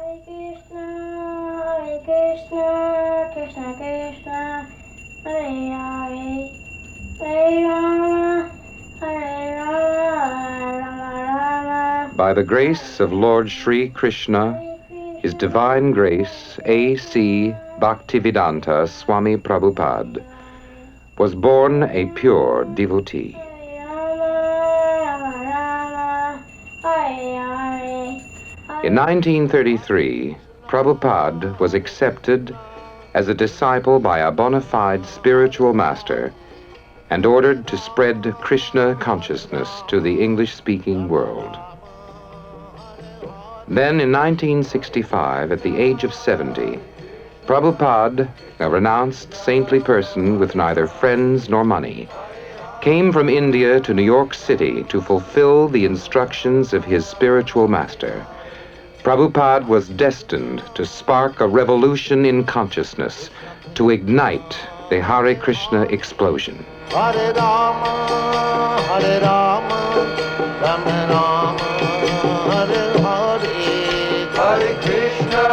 Hare Krishna, Krishna Krishna, Hare Hare, Hare Rama, Hare Rama, Rama Rama. By the grace of Lord Sri Krishna, His Divine Grace, A.C. Bhaktivedanta Swami Prabhupada, was born a pure devotee. In 1933, Prabhupada was accepted as a disciple by a bona fide spiritual master and ordered to spread Krishna consciousness to the English-speaking world. Then in 1965, at the age of 70, Prabhupada, a renounced saintly person with neither friends nor money, came from India to New York City to fulfill the instructions of his spiritual master. Prabhupada was destined to spark a revolution in consciousness, to ignite the Hare Krishna explosion. Hare Rama, Hare Rama, Rama Rama, Hare Hare, Hare Krishna,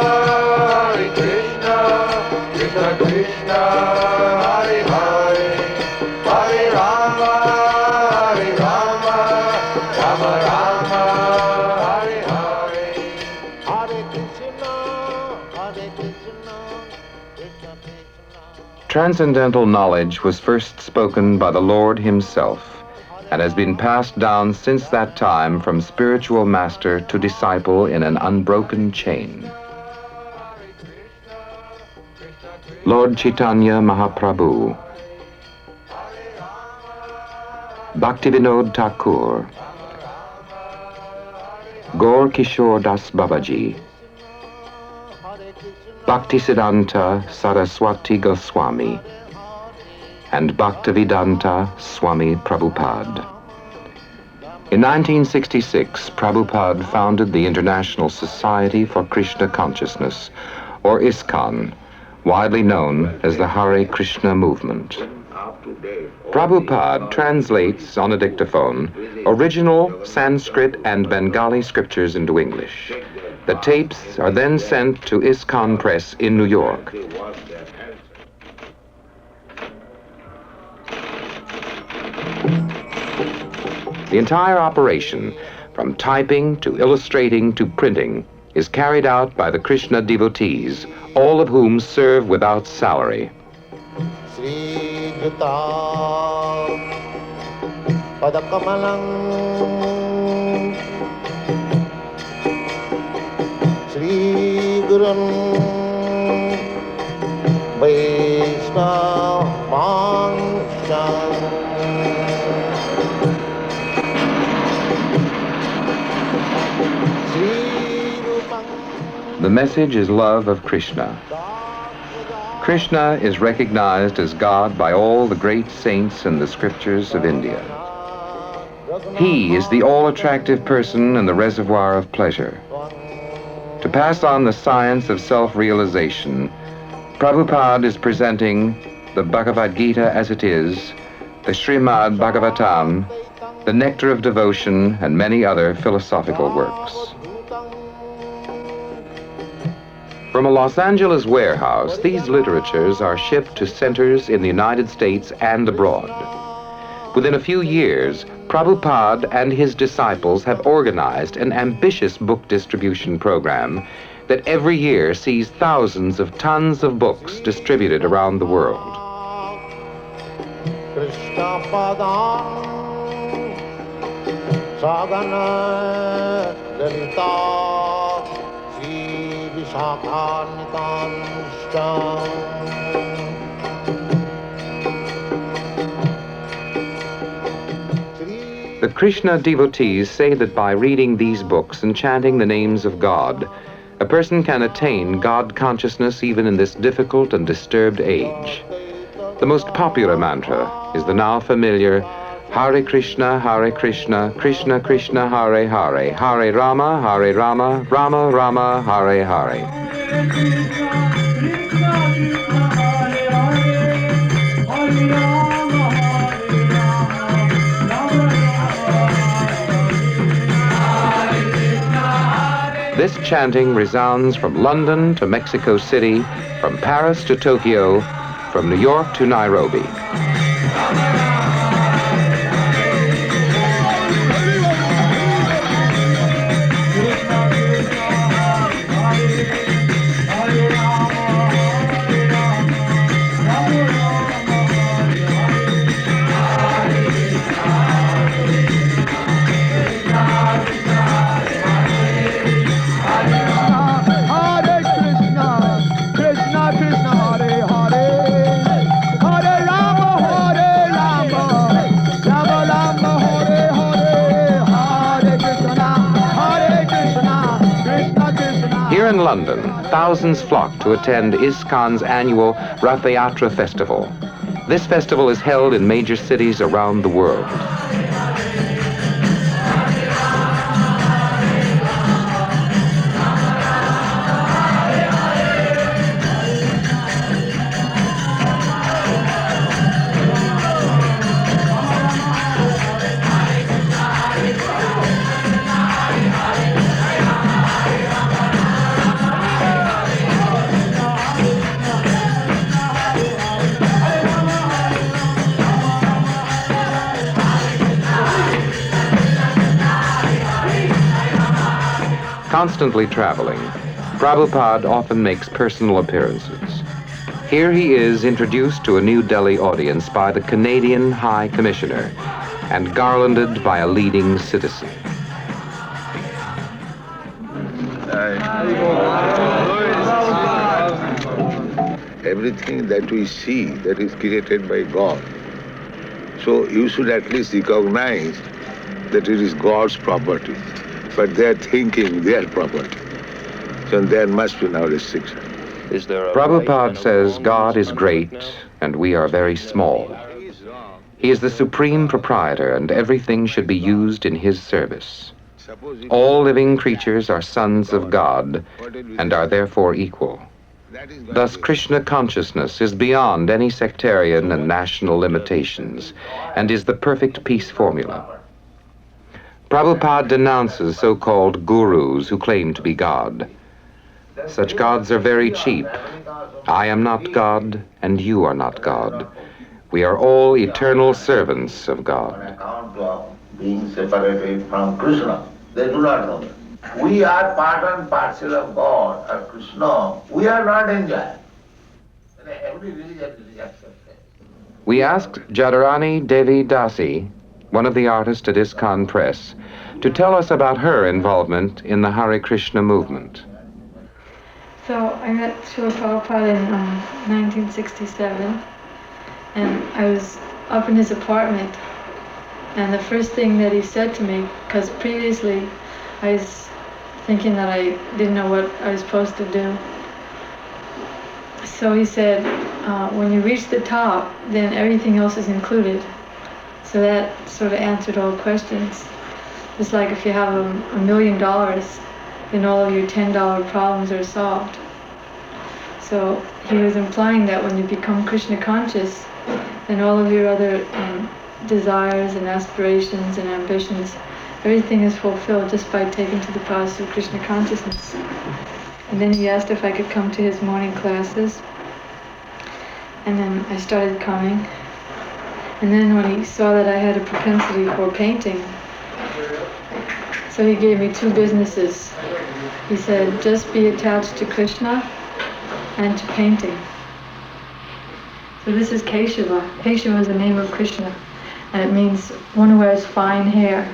Krishna Krishna, Hare Hare, Hare Rama, Rama Rama, Hare Hare, Hare Krishna, Krishna Krishna. Transcendental knowledge was first spoken by the Lord himself and has been passed down since that time from spiritual master to disciple in an unbroken chain. Lord Chaitanya Mahaprabhu, Bhaktivinoda Thakur, Gaur Kishore Das Babaji, Bhaktisiddhanta Saraswati Goswami, and Bhaktivedanta Swami Prabhupada. In 1966, Prabhupada founded the International Society for Krishna Consciousness, or ISKCON, widely known as the Hare Krishna movement. Prabhupada translates on a dictaphone original Sanskrit and Bengali scriptures into English. The tapes are then sent to ISKCON Press in New York. The entire operation, from typing to illustrating to printing, is carried out by the Krishna devotees, all of whom serve without salary. Sri Juta Padakamalang Sri Gurun Vaishnava Mancham. The message is love of Krishna. Krishna is recognized as God by all the great saints in the scriptures of India. He is the all-attractive person and the reservoir of pleasure. To pass on the science of self-realization, Prabhupada is presenting the Bhagavad Gita as it is, the Srimad Bhagavatam, the Nectar of Devotion, and many other philosophical works. From a Los Angeles warehouse, these literatures are shipped to centers in the United States and abroad. Within a few years, Prabhupada and his disciples have organized an ambitious book distribution program that every year sees thousands of tons of books distributed around the world. Krishna Padam Sagana Lalita Sri Vishakanitanshtam. The Krishna devotees say that by reading these books and chanting the names of God, a person can attain God consciousness even in this difficult and disturbed age. The most popular mantra is the now familiar Hare Krishna, Krishna Krishna, Hare Hare, Hare Rama, Rama Rama, Hare Hare. This chanting resounds from London to Mexico City, from Paris to Tokyo, from New York to Nairobi. Here in London, thousands flock to attend ISKCON's annual Rath Yatra Festival. This festival is held in major cities around the world. Constantly traveling, Prabhupada often makes personal appearances. Here he is introduced to a New Delhi audience by the Canadian High Commissioner and garlanded by a leading citizen. Everything that we see, that is created by God. So you should at least recognize that it is God's property. But they are thinking their property. So there must be no restriction. Prabhupada says God is great and we are very small. He is the supreme proprietor and everything should be used in his service. All living creatures are sons of God and are therefore equal. Thus, Krishna consciousness is beyond any sectarian and national limitations and is the perfect peace formula. Prabhupada denounces so-called gurus who claim to be God. Such gods are very cheap. I am not God, and you are not God. We are all eternal servants of God. Account of being separated from Krishna. They do not know that. We are part and parcel of God or Krishna. We are not enjoying. Every religion rejects it. We asked Jadharani Devi Dasi, one of the artists at ISKCON Press, to tell us about her involvement in the Hare Krishna movement. So I met Srila Prabhupada in 1967, and I was up in his apartment, and the first thing that he said to me, because previously I was thinking that I didn't know what I was supposed to do. So he said, when you reach the top, then everything else is included. So that sort of answered all questions. It's like if you have $1 million, then all of your $10 problems are solved. So he was implying that when you become Krishna conscious, then all of your other desires and aspirations and ambitions, everything is fulfilled just by taking to the process of Krishna consciousness. And then he asked if I could come to his morning classes. And then I started coming. And then when he saw that I had a propensity for painting, so he gave me 2 businesses. He said, just be attached to Krishna and to painting. So this is Keshava. Keshava is the name of Krishna, and it means one who has fine hair.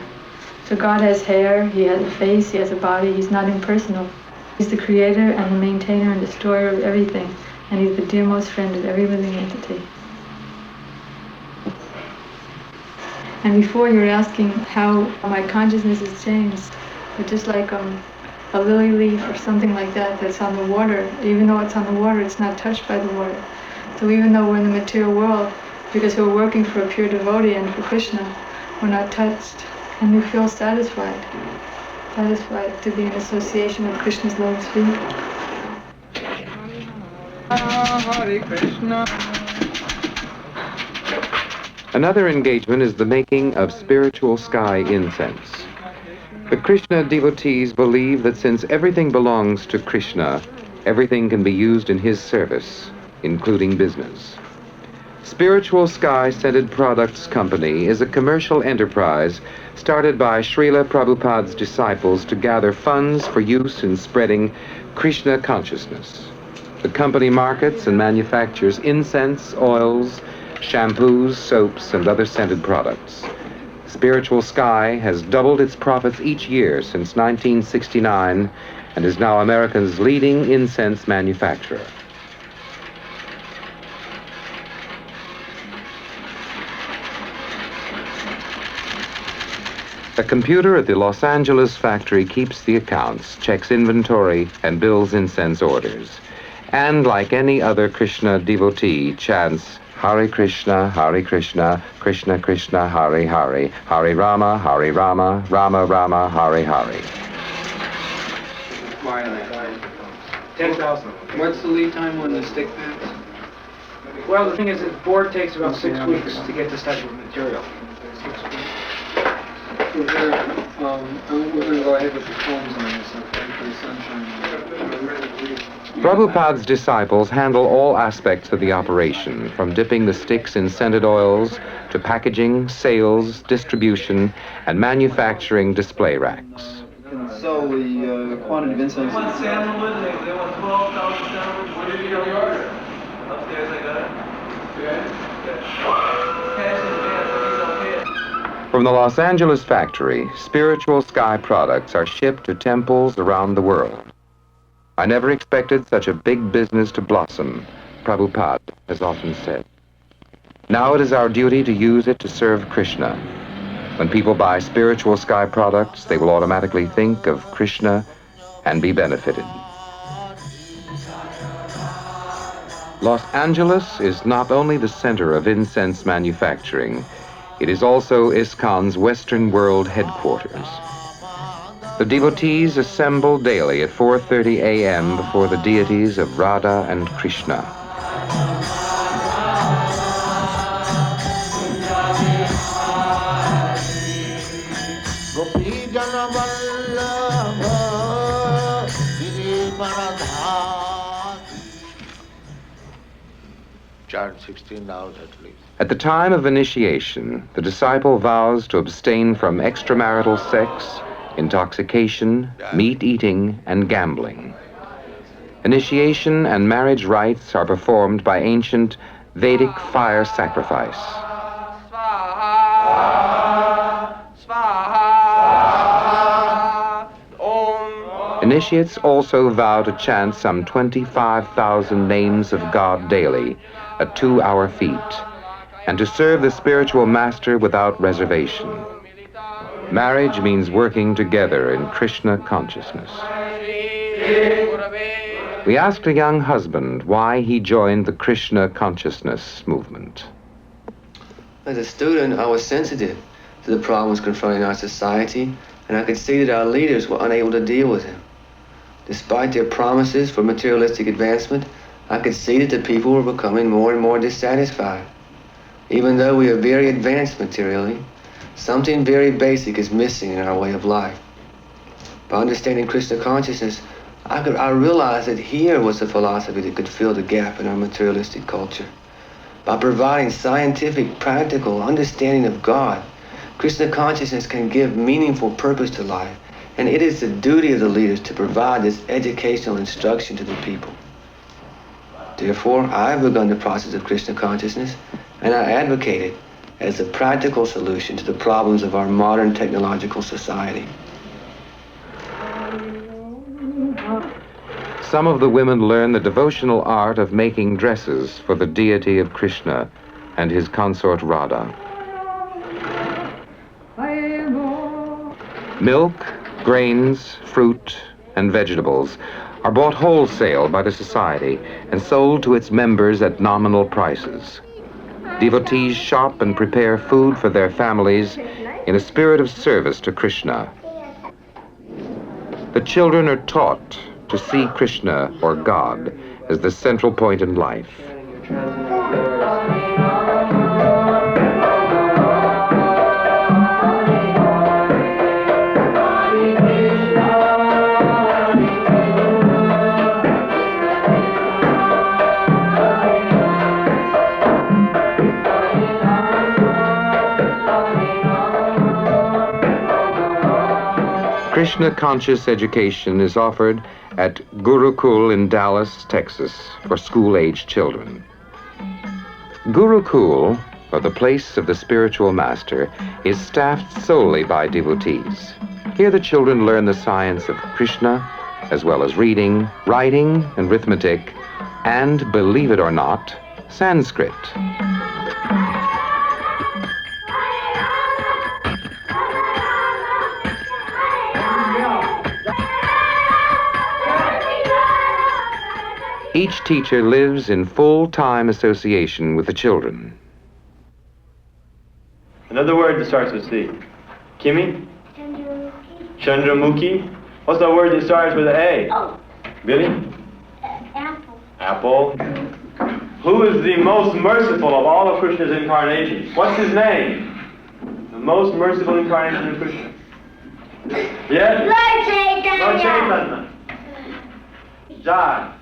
So God has hair, he has a face, he has a body, he's not impersonal. He's the creator and the maintainer and destroyer of everything, and he's the dearmost friend of every living entity. And before you're asking how my consciousness has changed, but just like a lily leaf or something like that that's on the water, even though it's on the water, it's not touched by the water. So even though we're in the material world, because we're working for a pure devotee and for Krishna, we're not touched, and we feel satisfied to be in association with Krishna's lotus feet. Hare Krishna. Another engagement is the making of spiritual sky incense. The Krishna devotees believe that since everything belongs to Krishna, everything can be used in his service, including business. Spiritual Sky Scented Products Company is a commercial enterprise started by Srila Prabhupada's disciples to gather funds for use in spreading Krishna consciousness. The company markets and manufactures incense, oils, shampoos, soaps, and other scented products. Spiritual Sky has doubled its profits each year since 1969 and is now America's leading incense manufacturer. A computer at the Los Angeles factory keeps the accounts, checks inventory, and bills incense orders. And like any other Krishna devotee, chants Hare Krishna, Krishna Krishna, Hare Hare, Hare Rama, Rama Rama, Hare Hare. 10,000. What's the lead time on the stick pants? Well, the thing is, the board takes about 6 weeks to get this type of material. We're going to go ahead with the combs on this, okay, for the sunshine. Prabhupada's disciples handle all aspects of the operation, from dipping the sticks in scented oils to packaging, sales, distribution, and manufacturing display racks. So the quantity of incense. One sandalwood, they want 12,000 sandalwoods. What did you get on your order? Upstairs, I got it. Cash in advance, okay. From the Los Angeles factory, Spiritual Sky products are shipped to temples around the world. I never expected such a big business to blossom, Prabhupada has often said. Now it is our duty to use it to serve Krishna. When people buy Spiritual Sky products, they will automatically think of Krishna and be benefited. Los Angeles is not only the center of incense manufacturing, it is also ISKCON's Western World headquarters. The devotees assemble daily at 4:30 a.m. before the deities of Radha and Krishna. Chant 16 hours at least. At the time of initiation, the disciple vows to abstain from extramarital sex, intoxication, meat eating, and gambling. Initiation and marriage rites are performed by ancient Vedic fire sacrifice. Initiates also vow to chant some 25,000 names of God daily, a 2-hour feat, and to serve the spiritual master without reservation. Marriage means working together in Krishna consciousness. We asked a young husband why he joined the Krishna consciousness movement. As a student, I was sensitive to the problems confronting our society, and I could see that our leaders were unable to deal with them. Despite their promises for materialistic advancement, I could see that the people were becoming more and more dissatisfied. Even though we are very advanced materially, something very basic is missing in our way of life. By understanding Krishna consciousness, I realized that here was a philosophy that could fill the gap in our materialistic culture. By providing scientific, practical understanding of God, Krishna consciousness can give meaningful purpose to life, and it is the duty of the leaders to provide this educational instruction to the people. Therefore, I have begun the process of Krishna consciousness, and I advocate it as a practical solution to the problems of our modern technological society. Some of the women learn the devotional art of making dresses for the deity of Krishna and his consort Radha. Milk, grains, fruit, and vegetables are bought wholesale by the society and sold to its members at nominal prices. Devotees shop and prepare food for their families in a spirit of service to Krishna. The children are taught to see Krishna, or God, as the central point in life. Krishna conscious education is offered at Gurukul in Dallas, Texas, for school-aged children. Gurukul, or the place of the spiritual master, is staffed solely by devotees. Here the children learn the science of Krishna, as well as reading, writing, and arithmetic, and, believe it or not, Sanskrit. Each teacher lives in full-time association with the children. Another word that starts with C. Kimmy? Chandramukhi. Chandramukhi. What's that word that starts with an A? Oh. Billy? Apple. Apple. Who is the most merciful of all of Krishna's incarnations? What's his name? The most merciful incarnation of Krishna. Yes? Lord Chaitanya. Lord Chaitanya. John.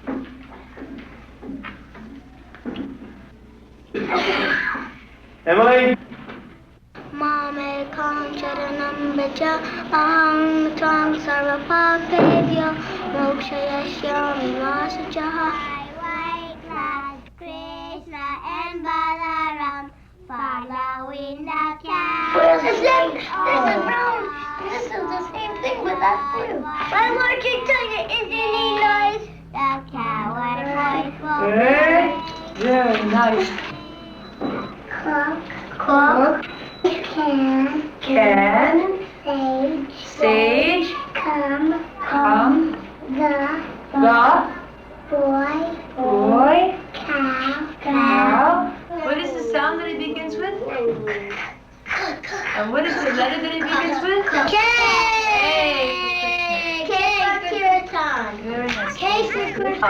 Emily? Mame kam charanam beja aham tvam sarvapapevya mokshayashyami masajaha. White flag, Krishna and Balaram following the cow. This is brown. This is the same thing with that blue. My Lord Chaitanya, isn't he nice? The cow and white Very nice. Cook. Can. Sage. Come. The. Boy. Cow. What is the sound that it begins with? And what is the letter that it begins with? K. K for Kirtan. Very nice. K for Krishna.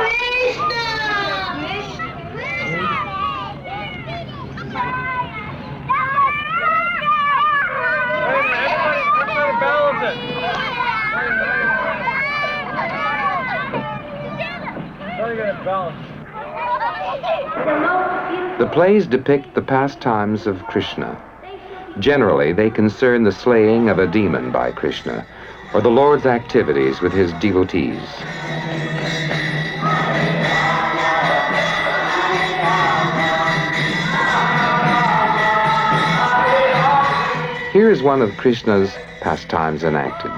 The plays depict the pastimes of Krishna. Generally, they concern the slaying of a demon by Krishna, or the Lord's activities with his devotees. Here is one of Krishna's pastimes enacted.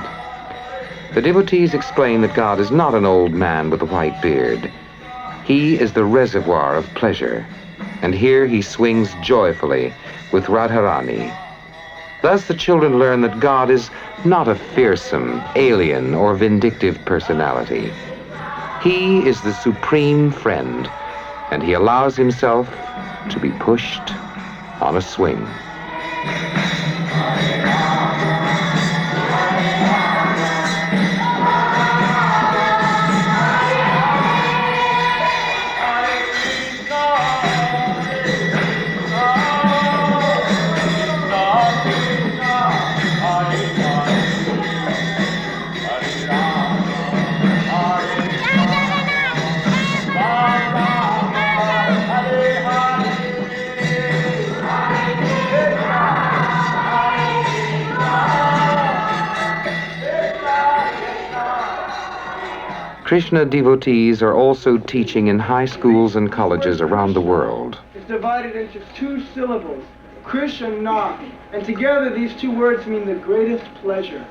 The devotees explain that God is not an old man with a white beard. He is the reservoir of pleasure, and here he swings joyfully with Radharani. Thus the children learn that God is not a fearsome, alien, or vindictive personality. He is the supreme friend, and he allows himself to be pushed on a swing. Krishna devotees are also teaching in high schools and colleges around the world. It's divided into 2 syllables, Krishna, and together these 2 words mean the greatest pleasure.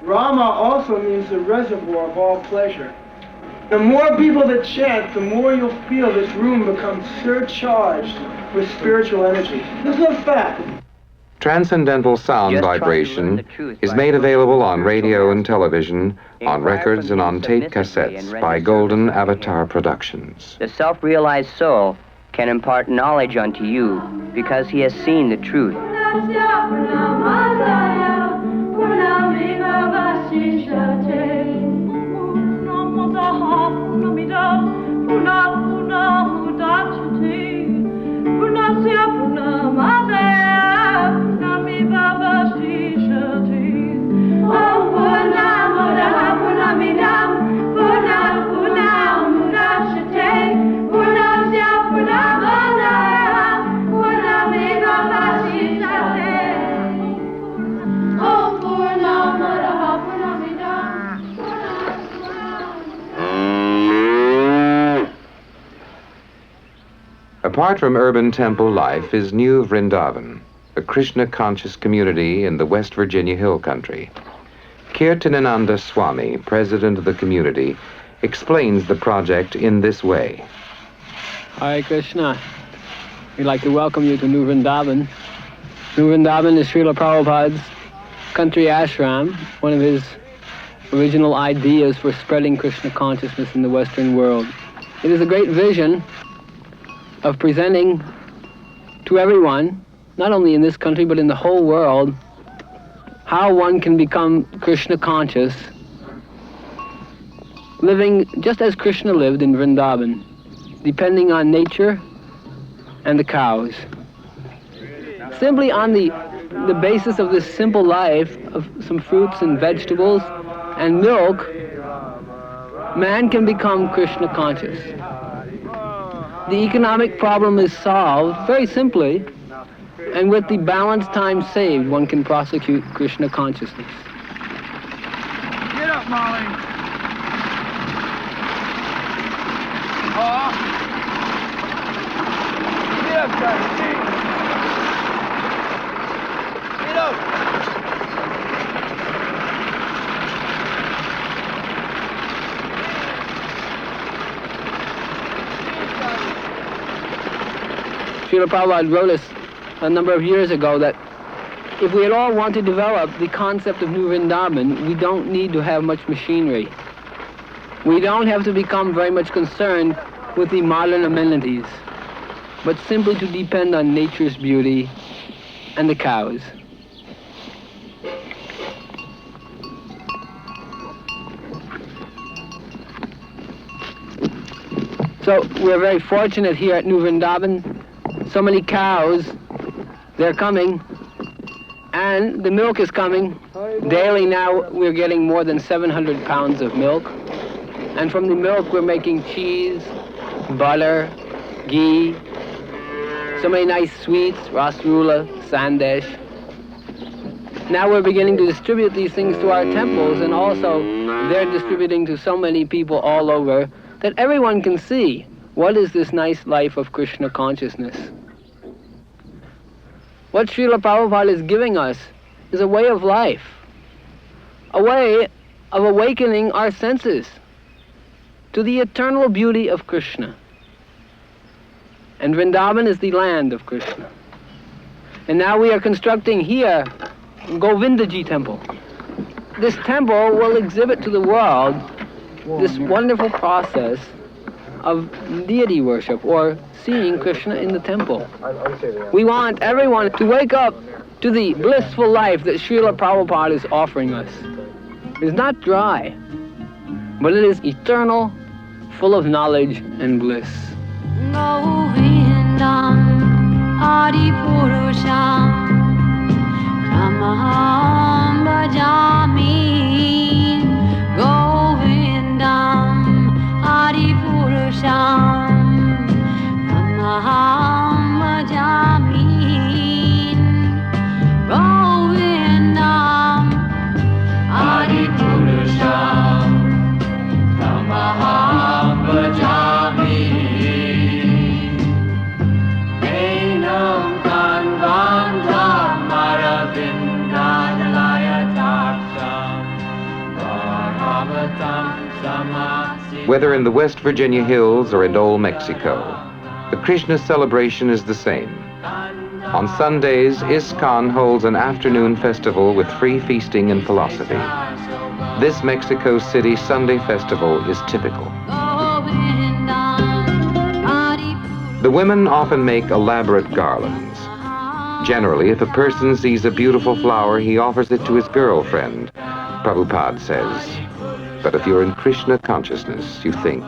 Rama also means the reservoir of all pleasure. The more people that chant, the more you'll feel this room becomes surcharged with spiritual energy. This is a fact. Transcendental sound vibration is made available on radio and television, on records and on tape cassettes by Golden Avatar Productions. The self-realized soul can impart knowledge unto you because he has seen the truth. Apart from urban temple life is New Vrindavan, a Krishna-conscious community in the West Virginia Hill Country. Kirtanananda Swami, president of the community, explains the project in this way. Hare Krishna. We'd like to welcome you to New Vrindavan. New Vrindavan is Srila Prabhupada's country ashram, one of his original ideas for spreading Krishna consciousness in the Western world. It is a great vision of presenting to everyone, not only in this country but in the whole world, how one can become Krishna conscious, living just as Krishna lived in Vrindavan, depending on nature and the cows. Simply on the basis of this simple life of some fruits and vegetables and milk, man can become Krishna conscious. The economic problem is solved very simply, and with the balanced time saved, one can prosecute Krishna consciousness. Get up, Molly. Get up, Dusty. Get up. Srila Prabhupada wrote us a number of years ago that if we at all want to develop the concept of New Vrindavan, we don't need to have much machinery. We don't have to become very much concerned with the modern amenities, but simply to depend on nature's beauty and the cows. So we're very fortunate here at New Vrindavan. So many cows, they're coming, and the milk is coming. Daily now we're getting more than 700 pounds of milk. And from the milk we're making cheese, butter, ghee, so many nice sweets, rasgulla, sandesh. Now we're beginning to distribute these things to our temples, and also they're distributing to so many people all over that everyone can see what is this nice life of Krishna consciousness. What Srila Prabhupada is giving us is a way of life, a way of awakening our senses to the eternal beauty of Krishna. And Vrindavan is the land of Krishna. And now we are constructing here Govindaji temple. This temple will exhibit to the world this wonderful process of deity worship, or seeing Krishna in the temple. We want everyone to wake up to the blissful life that Srila Prabhupada is offering us. It is not dry, but it is eternal, full of knowledge and bliss. Govindam Adipurusham Tamaham Bhajami Govindam Adipurusham Tamaham Bhajami Govindam Adipurusham Tamaham Bhajami Enam Kanvantam Maravindadalaya Taksam Bharavatam Samasi. Whether in the West Virginia hills or in old Mexico, the Krishna celebration is the same. On Sundays, ISKCON holds an afternoon festival with free feasting and philosophy. This Mexico City Sunday festival is typical. The women often make elaborate garlands. Generally, if a person sees a beautiful flower, he offers it to his girlfriend, Prabhupada says. But if you're in Krishna consciousness, you think,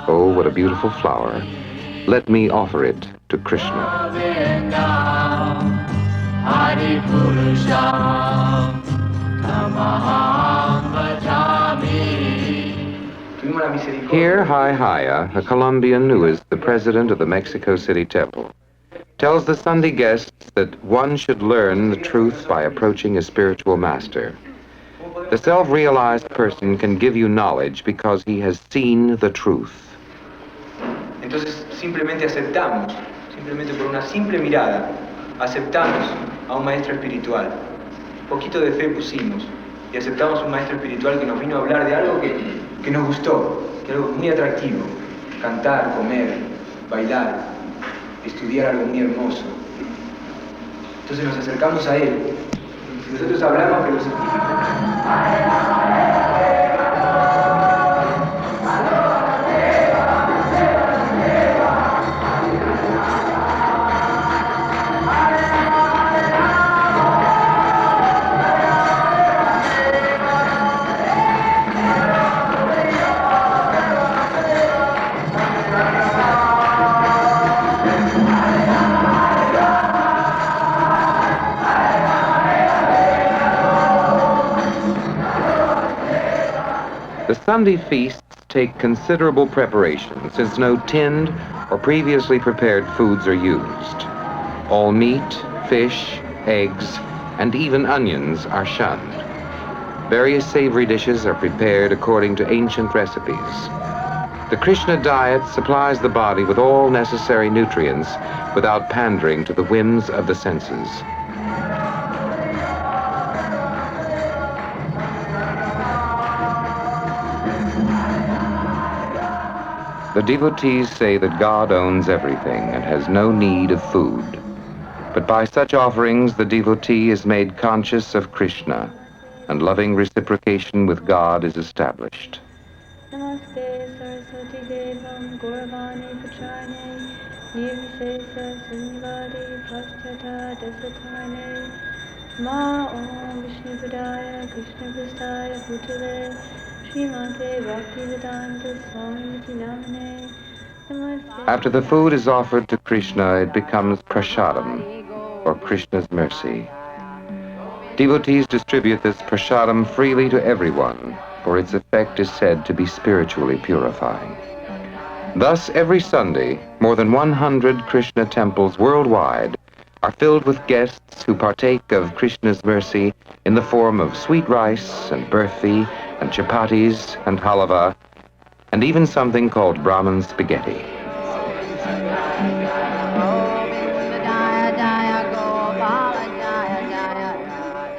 oh, what a beautiful flower. Let me offer it to Krishna. Here, Haya, a Colombian who is the president of the Mexico City Temple, tells the Sunday guests that one should learn the truth by approaching a spiritual master. The self-realized person can give you knowledge because he has seen the truth. Entonces simplemente aceptamos, simplemente por una simple mirada, aceptamos a un maestro espiritual. Un poquito de fe pusimos y aceptamos un maestro espiritual que nos vino a hablar de algo que nos gustó, que algo muy atractivo. Cantar, comer, bailar, estudiar algo muy hermoso. Entonces nos acercamos a él. Y nosotros hablamos de los científicos. The Sunday feasts take considerable preparation, since no tinned or previously prepared foods are used. All meat, fish, eggs, and even onions are shunned. Various savory dishes are prepared according to ancient recipes. The Krishna diet supplies the body with all necessary nutrients without pandering to the whims of the senses. The devotees say that God owns everything and has no need of food. But by such offerings, the devotee is made conscious of Krishna, and loving reciprocation with God is established. Namaste Saraswati Devam Gauravani Putrane Nirvisesa Sunyavadi Prasthata Dasatane Ma Om Vishnu Padaya Krishna Prasthaya Bhutale Srimate Bhaktivedanta Swami Namane. After the food is offered to Krishna, it becomes prasadam, or Krishna's mercy. Devotees distribute this prasadam freely to everyone, for its effect is said to be spiritually purifying. Thus, every Sunday, more than 100 Krishna temples worldwide are filled with guests who partake of Krishna's mercy in the form of sweet rice and burfi and chapatis and halava, and even something called Brahmin spaghetti.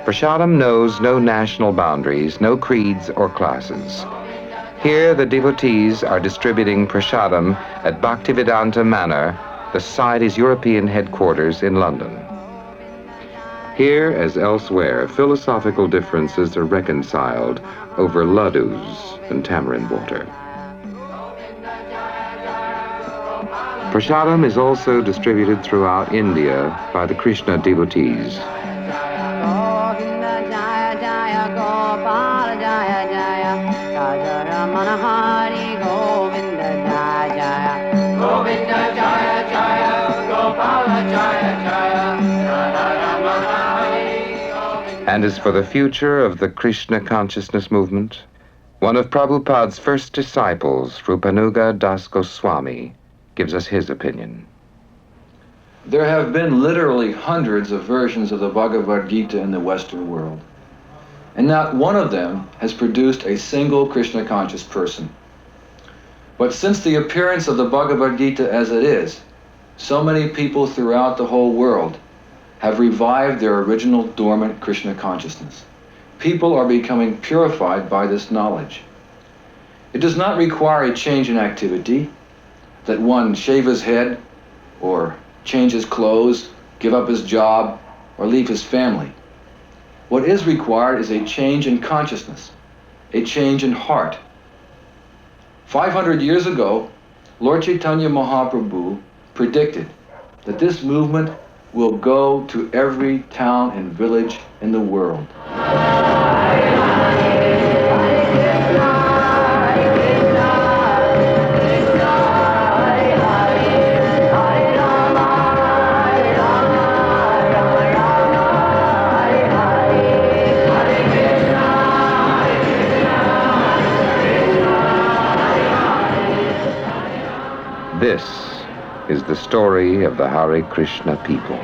Prasadam knows no national boundaries, no creeds or classes. Here, the devotees are distributing prasadam at Bhaktivedanta Manor, the Society's European headquarters in London. Here, as elsewhere, philosophical differences are reconciled over laddus and tamarind water. Prasadam is also distributed throughout India by the Krishna devotees. And as for the future of the Krishna consciousness movement, one of Prabhupada's first disciples, Rupanuga Das Goswami, gives us his opinion. There have been literally hundreds of versions of the Bhagavad Gita in the Western world, and not one of them has produced a single Krishna conscious person. But since the appearance of the Bhagavad Gita as it is, so many people throughout the whole world have revived their original dormant Krishna consciousness. People are becoming purified by this knowledge. It does not require a change in activity, that one shave his head, or change his clothes, give up his job, or leave his family. What is required is a change in consciousness, a change in heart. 500 years ago, Lord Chaitanya Mahaprabhu predicted that this movement will go to every town and village in the world. This is the story of the Hare Krishna people.